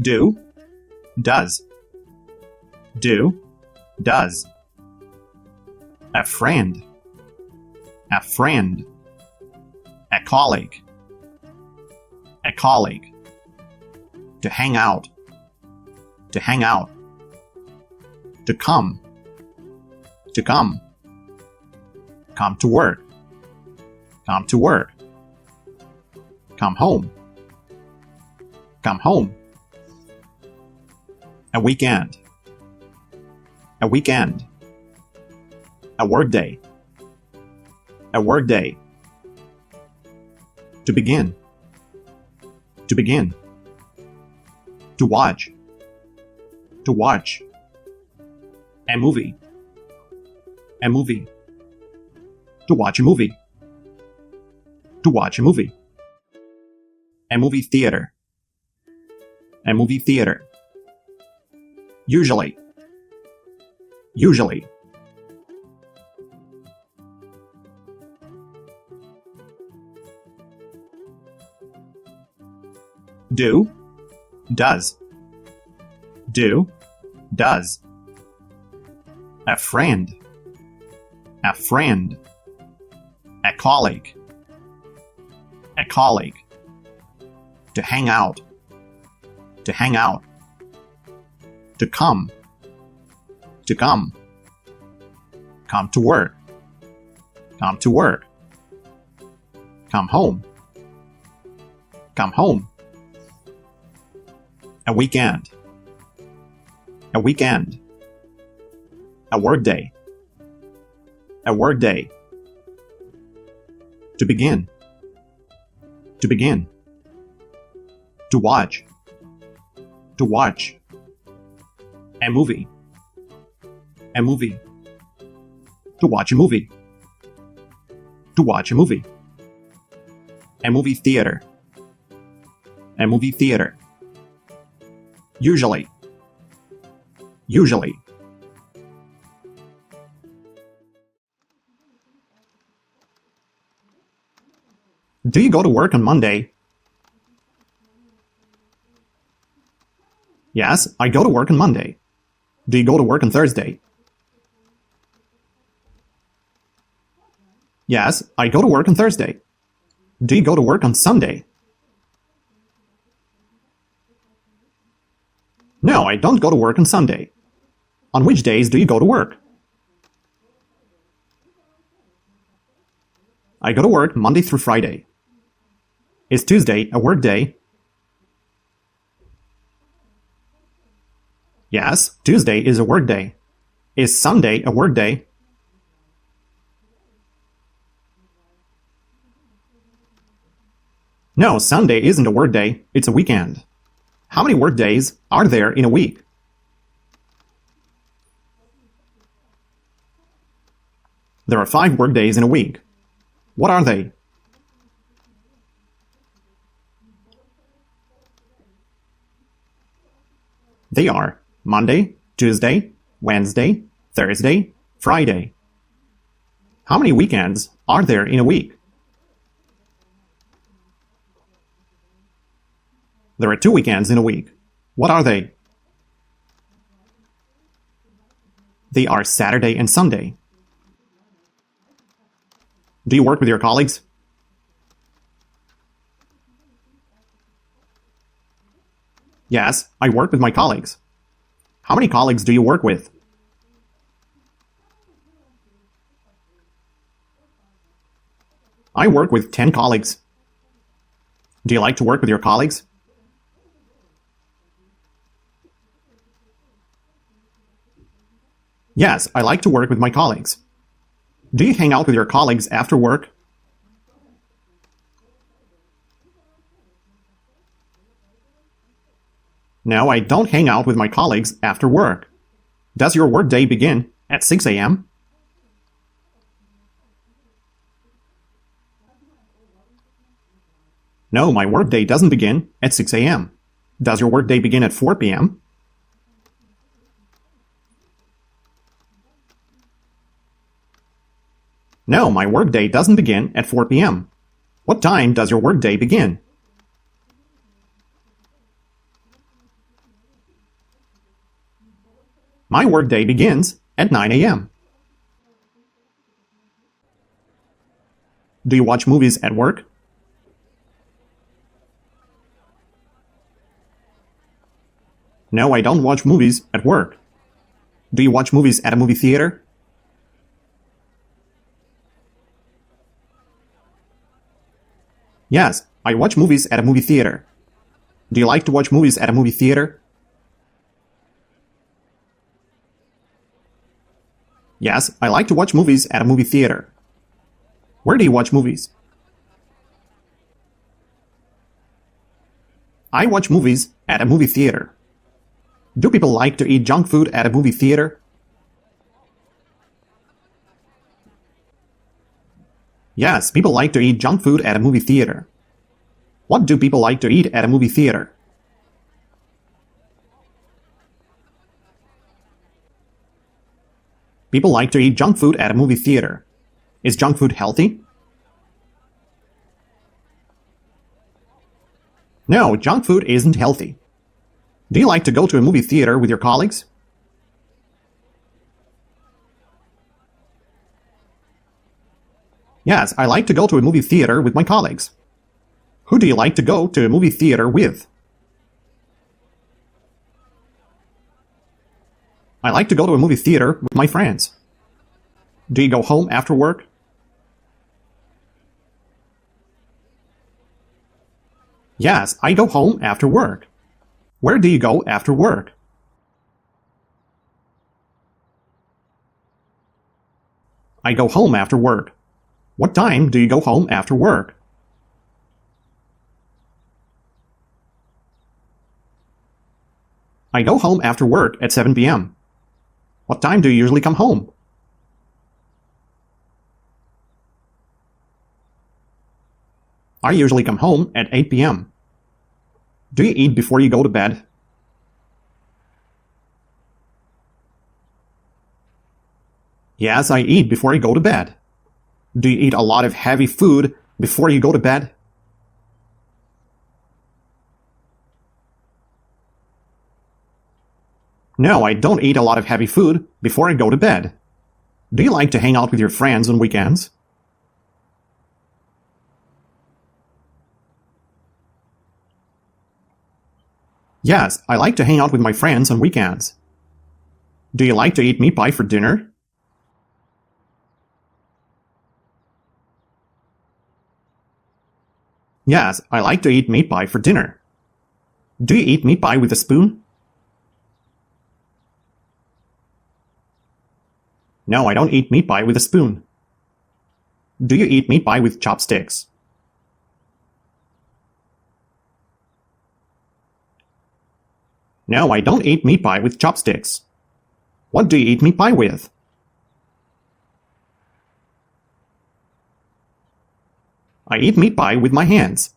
Do, does. Do, does. A friend. A friend. A colleague. A colleague. To hang out. To hang out. To come. To come. Come to work. Come to work. Come home. Come home. A weekend. A weekend. A workday. A workday. To begin. To begin. To watch. To watch. A movie. A movie. To watch a movie. To watch a movie. A movie theater. A movie theater. Usually. Usually. Do, does. Do, does. A friend. A friend. A colleague. A colleague. To hang out. To hang out. To come. To come. Come to work. Come to work. Come home. Come home. A weekend. A weekend. A workday. A workday. To begin. To begin. To watch. To watch. A movie. A movie. To watch a movie. To watch a movie. A movie theater. A movie theater. Usually. Usually. Do you go to work on Monday? Yes, I go to work on Monday. Do you go to work on Thursday? Yes, I go to work on Thursday. Do you go to work on Sunday? No, I don't go to work on Sunday. On which days do you go to work? I go to work Monday through Friday. Is Tuesday a work day? Yes, Tuesday is a work day. Is Sunday a work day? No, Sunday isn't a work day, it's a weekend. How many work days are there in a week? There are 5 work days in a week. What are they? They are Monday, Tuesday, Wednesday, Thursday, Friday. How many weekends are there in a week? There are 2 weekends in a week. What are they? They are Saturday and Sunday. Do you work with your colleagues? Yes, I work with my colleagues. How many colleagues do you work with? I work with 10 colleagues. Do you like to work with your colleagues? Yes, I like to work with my colleagues. Do you hang out with your colleagues after work? No, I don't hang out with my colleagues after work. Does your workday begin at 6 a.m.? No, my workday doesn't begin at 6 a.m. Does your workday begin at 4 p.m.? No, my workday doesn't begin at 4 p.m. What time does your workday begin? My workday begins at 9 a.m. Do you watch movies at work? No, I don't watch movies at work. Do you watch movies at a movie theater? Yes, I watch movies at a movie theater. Do you like to watch movies at a movie theater? Yes, I like to watch movies at a movie theater. Where do you watch movies? I watch movies at a movie theater. Do people like to eat junk food at a movie theater? Yes, people like to eat junk food at a movie theater. What do people like to eat at a movie theater? People like to eat junk food at a movie theater. Is junk food healthy? No, junk food isn't healthy. Do you like to go to a movie theater with your colleagues? Yes, I like to go to a movie theater with my colleagues. Who do you like to go to a movie theater with? I like to go to a movie theater with my friends. Do you go home after work? Yes, I go home after work. Where do you go after work? I go home after work. What time do you go home after work? I go home after work at 7 p.m. What time do you usually come home? I usually come home at 8 p.m. Do you eat before you go to bed? Yes, I eat before I go to bed. Do you eat a lot of heavy food before you go to bed? No, I don't eat a lot of heavy food before I go to bed. Do you like to hang out with your friends on weekends? Yes, I like to hang out with my friends on weekends. Do you like to eat meat pie for dinner? Yes, I like to eat meat pie for dinner. Do you eat meat pie with a spoon? No, I don't eat meat pie with a spoon. Do you eat meat pie with chopsticks? No, I don't eat meat pie with chopsticks. What do you eat meat pie with? I eat meat pie with my hands.